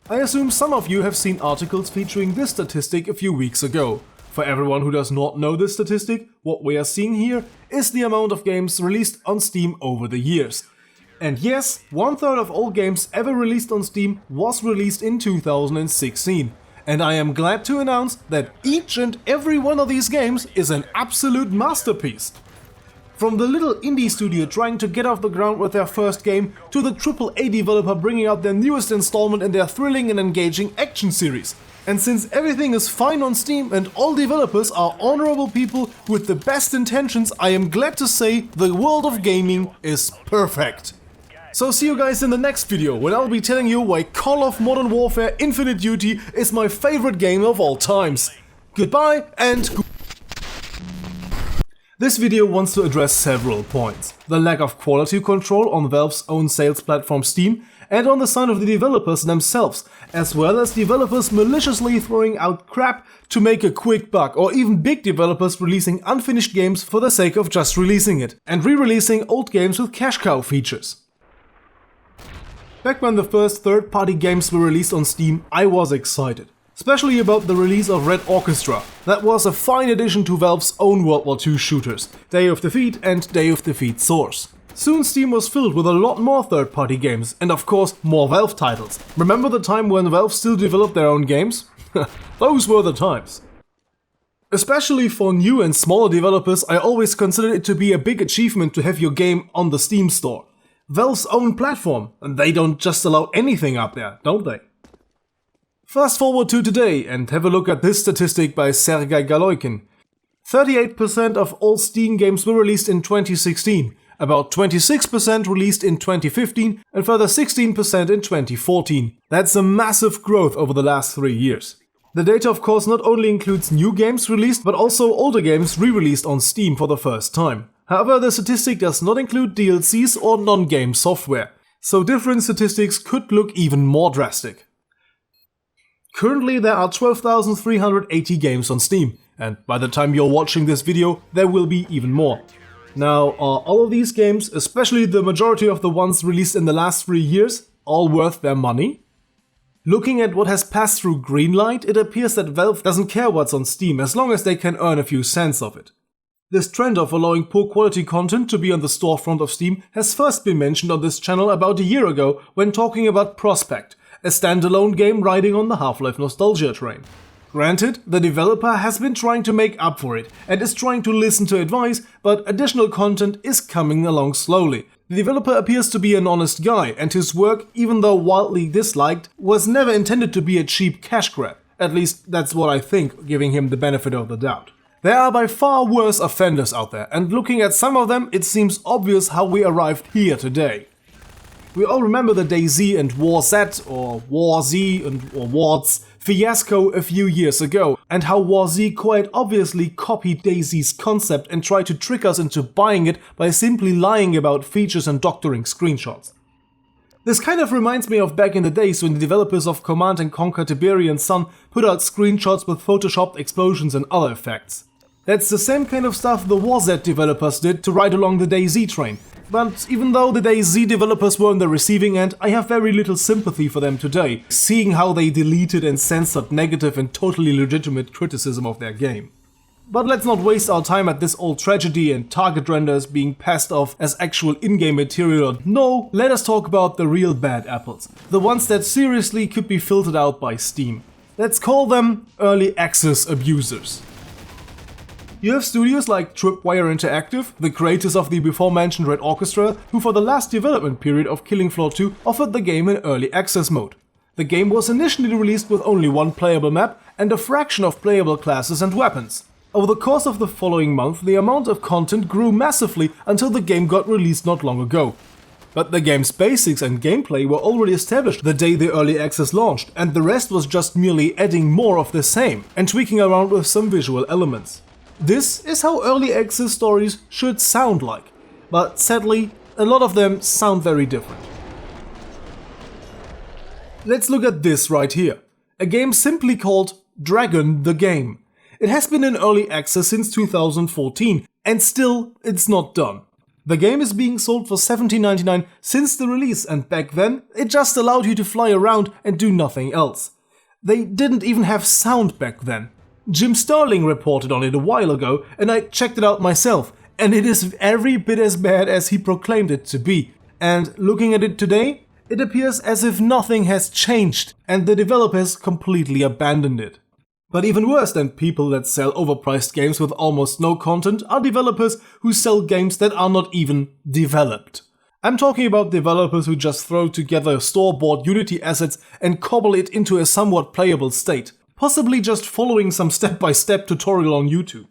I assume some of you have seen articles featuring this statistic a few weeks ago. For everyone who does not know this statistic, what we are seeing here is the amount of games released on Steam over the years. And yes, 1/3 of all games ever released on Steam was released in 2016. And I am glad to announce that each and every one of these games is an absolute masterpiece. From the little indie studio trying to get off the ground with their first game, to the AAA developer bringing out their newest installment in their thrilling and engaging action series. And since everything is fine on Steam and all developers are honorable people with the best intentions, I am glad to say the world of gaming is perfect. So see you guys in the next video, when I'll be telling you why Call of Modern Warfare Infinite Duty is my favorite game of all times. Goodbye and This video wants to address several points. The lack of quality control on Valve's own sales platform Steam, and on the side of the developers themselves, as well as developers maliciously throwing out crap to make a quick buck, or even big developers releasing unfinished games for the sake of just releasing it, and re-releasing old games with cash cow features. Back when the first third-party games were released on Steam, I was excited. Especially about the release of Red Orchestra. That was a fine addition to Valve's own World War II shooters, Day of Defeat and Day of Defeat Source. Soon Steam was filled with a lot more third-party games, and of course more Valve titles. Remember the time when Valve still developed their own games? Those were the times. Especially for new and smaller developers, I always considered it to be a big achievement to have your game on the Steam store. Valve's own platform, and they don't just allow anything up there, don't they? Fast forward to today and have a look at this statistic by Sergei Galoikin. 38% of all Steam games were released in 2016, about 26% released in 2015 and further 16% in 2014. That's a massive growth over the last 3 years. The data of course not only includes new games released, but also older games re-released on Steam for the first time. However, the statistic does not include DLCs or non-game software, so different statistics could look even more drastic. Currently there are 12,380 games on Steam, and by the time you're watching this video, there will be even more. Now, are all of these games, especially the majority of the ones released in the last 3 years, all worth their money? Looking at what has passed through Greenlight, it appears that Valve doesn't care what's on Steam as long as they can earn a few cents of it. This trend of allowing poor quality content to be on the storefront of Steam has first been mentioned on this channel about a year ago when talking about Prospect, a standalone game riding on the Half-Life nostalgia train. Granted, the developer has been trying to make up for it and is trying to listen to advice, but additional content is coming along slowly. The developer appears to be an honest guy, and his work, even though wildly disliked, was never intended to be a cheap cash grab. At least that's what I think, giving him the benefit of the doubt. There are by far worse offenders out there, and looking at some of them, it seems obvious how we arrived here today. We all remember the DayZ and WarZ or WarZ or WarZ fiasco a few years ago, and how WarZ quite obviously copied DayZ's concept and tried to trick us into buying it by simply lying about features and doctoring screenshots. This kind of reminds me of back in the days when the developers of Command & Conquer Tiberian Sun put out screenshots with photoshopped explosions and other effects. That's the same kind of stuff the WarZ developers did to ride along the DayZ train. But even though the DayZ developers were on the receiving end, I have very little sympathy for them today, seeing how they deleted and censored negative and totally legitimate criticism of their game. But let's not waste our time at this old tragedy and target renders being passed off as actual in-game material. No, let us talk about the real bad apples, the ones that seriously could be filtered out by Steam. Let's call them early access abusers. You have studios like Tripwire Interactive, the creators of the before-mentioned Red Orchestra, who for the last development period of Killing Floor 2 offered the game in early access mode. The game was initially released with only one playable map and a fraction of playable classes and weapons. Over the course of the following month, the amount of content grew massively until the game got released not long ago. But the game's basics and gameplay were already established the day the early access launched, and the rest was just merely adding more of the same and tweaking around with some visual elements. This is how early access stories should sound like, but sadly, a lot of them sound very different. Let's look at this right here, a game simply called Dragon the Game. It has been in early access since 2014, and still it's not done. The game is being sold for $17.99 since the release, and back then, it just allowed you to fly around and do nothing else. They didn't even have sound back then. Jim Sterling reported on it a while ago, and I checked it out myself, and it is every bit as bad as he proclaimed it to be. And looking at it today, it appears as if nothing has changed, and the developers completely abandoned it. But even worse than people that sell overpriced games with almost no content are developers who sell games that are not even developed. I'm talking about developers who just throw together store-bought Unity assets and cobble it into a somewhat playable state, possibly just following some step-by-step tutorial on YouTube.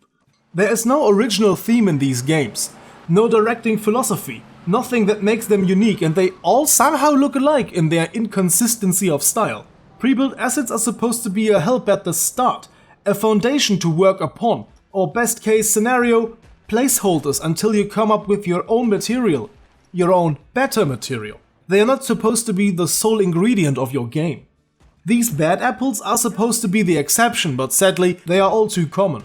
There is no original theme in these games, no directing philosophy, nothing that makes them unique, and they all somehow look alike in their inconsistency of style. Pre-built assets are supposed to be a help at the start, a foundation to work upon, or best case scenario, placeholders until you come up with your own material, your own better material. They are not supposed to be the sole ingredient of your game. These bad apples are supposed to be the exception, but sadly, they are all too common.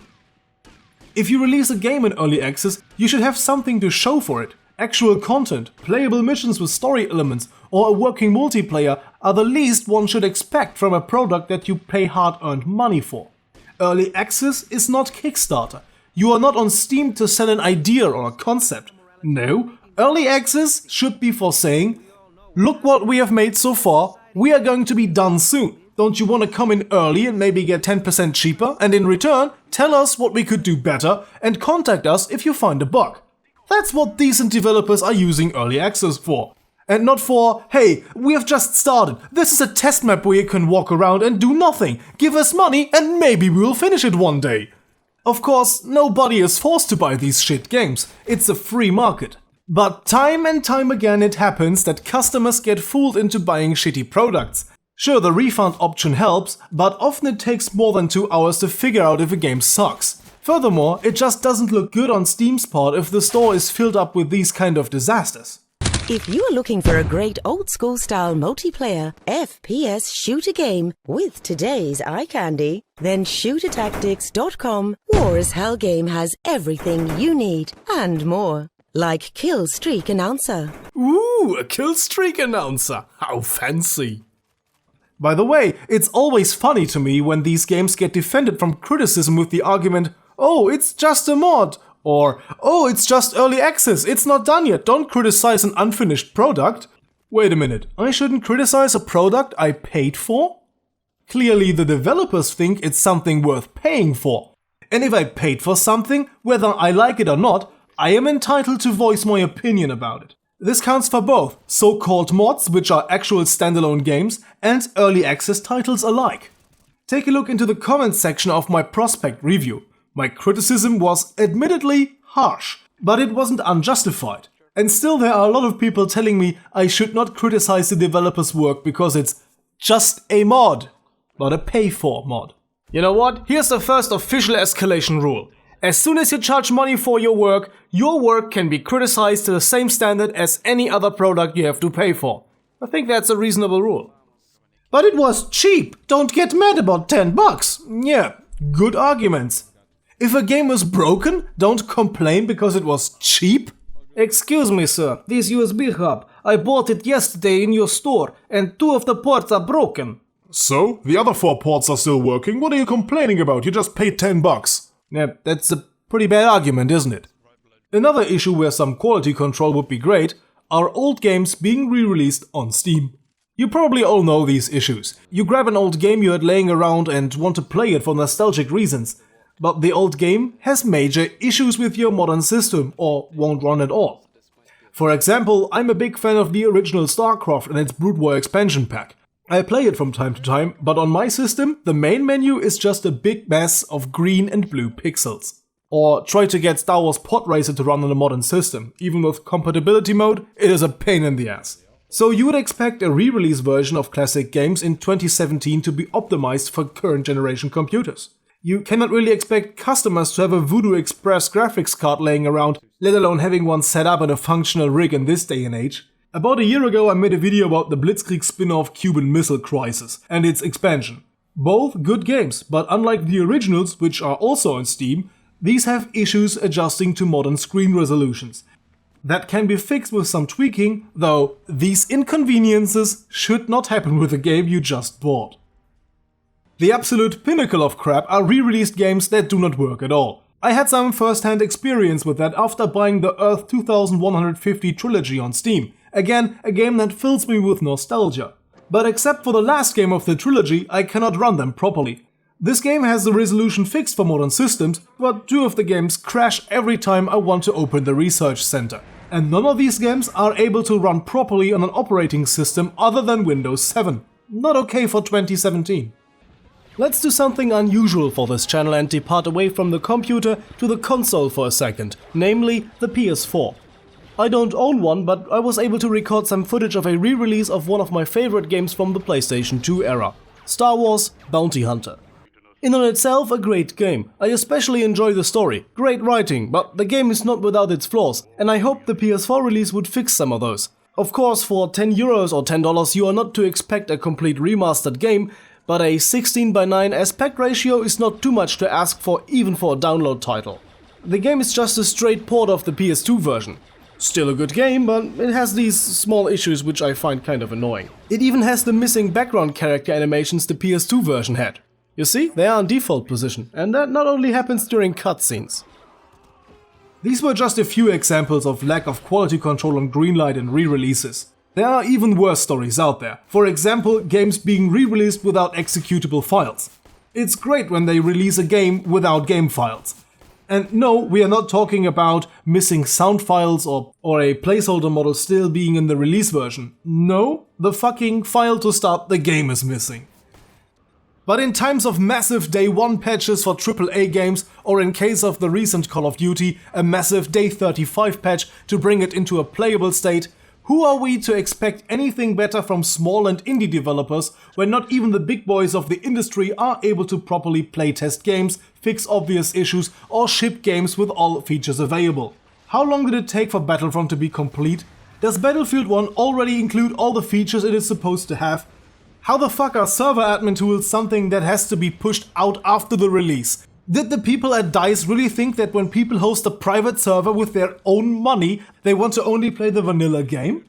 If you release a game in early access, you should have something to show for it. Actual content, playable missions with story elements, or a working multiplayer are the least one should expect from a product that you pay hard-earned money for. Early access is not Kickstarter. You are not on Steam to sell an idea or a concept. No, early access should be for saying, look what we have made so far, we are going to be done soon. Don't you want to come in early and maybe get 10% cheaper, and in return, tell us what we could do better and contact us if you find a bug. That's what decent developers are using early access for. And not for, hey, we have just started, this is a test map where you can walk around and do nothing, give us money and maybe we'll finish it one day. Of course, nobody is forced to buy these shit games, it's a free market. But time and time again it happens that customers get fooled into buying shitty products. Sure, the refund option helps, but often it takes more than 2 hours to figure out if a game sucks. Furthermore, it just doesn't look good on Steam's part if the store is filled up with these kind of disasters. If you are looking for a great old-school style multiplayer FPS shooter game with today's eye candy, then shootertactics.com War is Hell game has everything you need and more. Like Kill Streak Announcer. Ooh, a Kill Streak Announcer! How fancy! By the way, it's always funny to me when these games get defended from criticism with the argument, oh, it's just a mod, or oh, it's just early access, it's not done yet, don't criticize an unfinished product. Wait a minute, I shouldn't criticize a product I paid for? Clearly the developers think it's something worth paying for. And if I paid for something, whether I like it or not, I am entitled to voice my opinion about it. This counts for both so-called mods, which are actual standalone games, and early access titles alike. Take a look into the comments section of my prospect review. My criticism was admittedly harsh, but it wasn't unjustified. And still there are a lot of people telling me I should not criticize the developer's work because it's just a mod, not a pay-for mod. You know what? Here's the first official ESCalation rule. As soon as you charge money for your work can be criticized to the same standard as any other product you have to pay for. I think that's a reasonable rule. But it was cheap! Don't get mad about $10! Yeah, good arguments. If a game was broken, don't complain because it was cheap? Excuse me, sir, this USB hub, I bought it yesterday in your store and 2 of the ports are broken. So? The other 4 ports are still working? What are you complaining about? You just paid $10. Yeah, that's a pretty bad argument, isn't it? Another issue where some quality control would be great are old games being re-released on Steam. You probably all know these issues. You grab an old game you had laying around and want to play it for nostalgic reasons, but the old game has major issues with your modern system or won't run at all. For example, I'm a big fan of the original StarCraft and its Brood War expansion pack. I play it from time to time, but on my system, the main menu is just a big mess of green and blue pixels. Or try to get Star Wars Pod Racer to run on a modern system. Even with compatibility mode, it is a pain in the ass. So you would expect a re-release version of classic games in 2017 to be optimized for current generation computers. You cannot really expect customers to have a Voodoo Express graphics card laying around, let alone having one set up in a functional rig in this day and age. About a year ago I made a video about the Blitzkrieg spin-off Cuban Missile Crisis and its expansion. Both good games, but unlike the originals, which are also on Steam, these have issues adjusting to modern screen resolutions. That can be fixed with some tweaking, though these inconveniences should not happen with a game you just bought. The absolute pinnacle of crap are re-released games that do not work at all. I had some first-hand experience with that after buying the Earth 2150 trilogy on Steam. Again, a game that fills me with nostalgia. But except for the last game of the trilogy, I cannot run them properly. This game has the resolution fixed for modern systems, but 2 of the games crash every time I want to open the research center. And none of these games are able to run properly on an operating system other than Windows 7. Not okay for 2017. Let's do something unusual for this channel and depart away from the computer to the console for a second, namely the PS4. I don't own one, but I was able to record some footage of a re-release of one of my favorite games from the PlayStation 2 era, Star Wars Bounty Hunter. In on itself, a great game. I especially enjoy the story, great writing, but the game is not without its flaws, and I hope the PS4 release would fix some of those. Of course, for €10 or $10 you are not to expect a complete remastered game, but a 16:9 aspect ratio is not too much to ask for even for a download title. The game is just a straight port of the PS2 version. Still a good game, but it has these small issues which I find kind of annoying. It even has the missing background character animations the PS2 version had. You see, they are in default position, and that not only happens during cutscenes. These were just a few examples of lack of quality control on Greenlight and re-releases. There are even worse stories out there. For example, games being re-released without executable files. It's great when they release a game without game files. And no, we are not talking about missing sound files or a placeholder model still being in the release version. No, the fucking file to start the game is missing. But in times of massive Day 1 patches for AAA games, or in case of the recent Call of Duty, a massive Day 35 patch to bring it into a playable state, who are we to expect anything better from small and indie developers when not even the big boys of the industry are able to properly playtest games, fix obvious issues, or ship games with all features available? How long did it take for Battlefront to be complete? Does Battlefield 1 already include all the features it is supposed to have? How the fuck are server admin tools something that has to be pushed out after the release? Did the people at DICE really think that when people host a private server with their own money, they want to only play the vanilla game?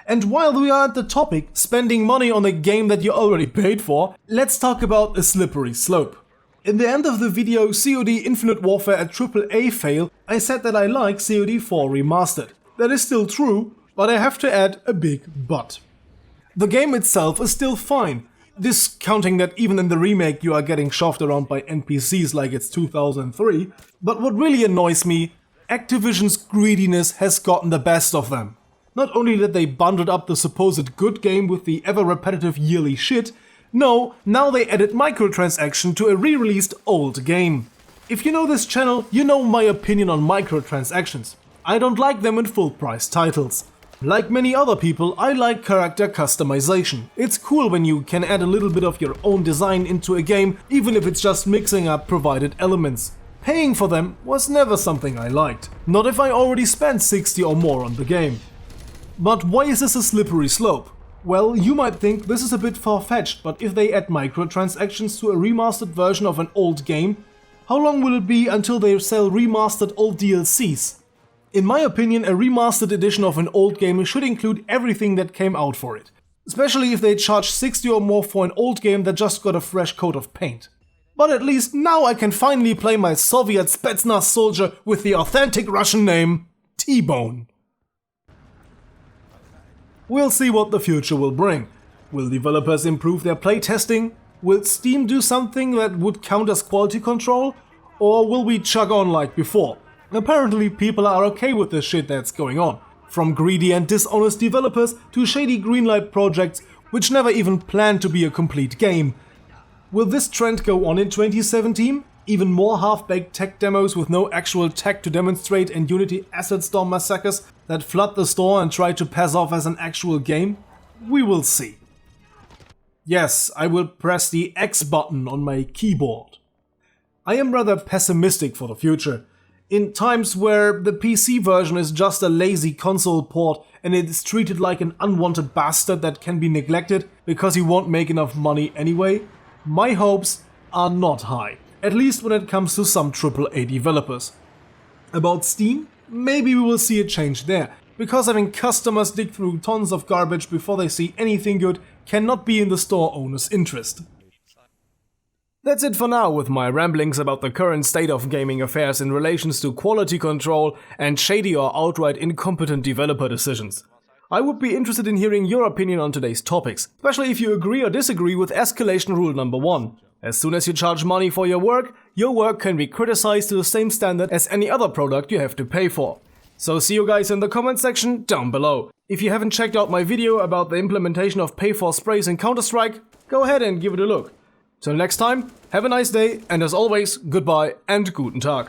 And while we are at the topic, spending money on a game that you already paid for, let's talk about a slippery slope. In the end of the video COD Infinite Warfare a AAA fail, I said that I like COD 4 Remastered. That is still true, but I have to add a big but. The game itself is still fine, discounting that even in the remake you are getting shoved around by NPCs like it's 2003, but what really annoys me, Activision's greediness has gotten the best of them. Not only did they bundled up the supposed good game with the ever-repetitive yearly shit, no, now they added microtransaction to a re-released old game. If you know this channel, you know my opinion on microtransactions. I don't like them in full-price titles. Like many other people, I like character customization. It's cool when you can add a little bit of your own design into a game, even if it's just mixing up provided elements. Paying for them was never something I liked. Not if I already spent 60 or more on the game. But why is this a slippery slope? Well, you might think this is a bit far-fetched, but if they add microtransactions to a remastered version of an old game, how long will it be until they sell remastered old DLCs? In my opinion, a remastered edition of an old game should include everything that came out for it. Especially if they charge 60 or more for an old game that just got a fresh coat of paint. But at least now I can finally play my Soviet Spetsnaz soldier with the authentic Russian name, T-Bone. We'll see what the future will bring. Will developers improve their playtesting? Will Steam do something that would count as quality control? Or will we chug on like before? Apparently people are okay with the shit that's going on. From greedy and dishonest developers to shady greenlight projects which never even planned to be a complete game. Will this trend go on in 2017? Even more half-baked tech demos with no actual tech to demonstrate and Unity asset store massacres that flood the store and try to pass off as an actual game? We will see. Yes, I will press the X button on my keyboard. I am rather pessimistic for the future. In times where the PC version is just a lazy console port and it is treated like an unwanted bastard that can be neglected because he won't make enough money anyway, my hopes are not high, at least when it comes to some AAA developers. About Steam, maybe we will see a change there, because having customers dig through tons of garbage before they see anything good cannot be in the store owner's interest. That's it for now with my ramblings about the current state of gaming affairs in relations to quality control and shady or outright incompetent developer decisions. I would be interested in hearing your opinion on today's topics, especially if you agree or disagree with ESCalation rule number 1. As soon as you charge money for your work can be criticized to the same standard as any other product you have to pay for. So see you guys in the comment section down below. If you haven't checked out my video about the implementation of pay for sprays in Counter-Strike, go ahead and give it a look. Till next time, have a nice day, and as always, goodbye and guten Tag.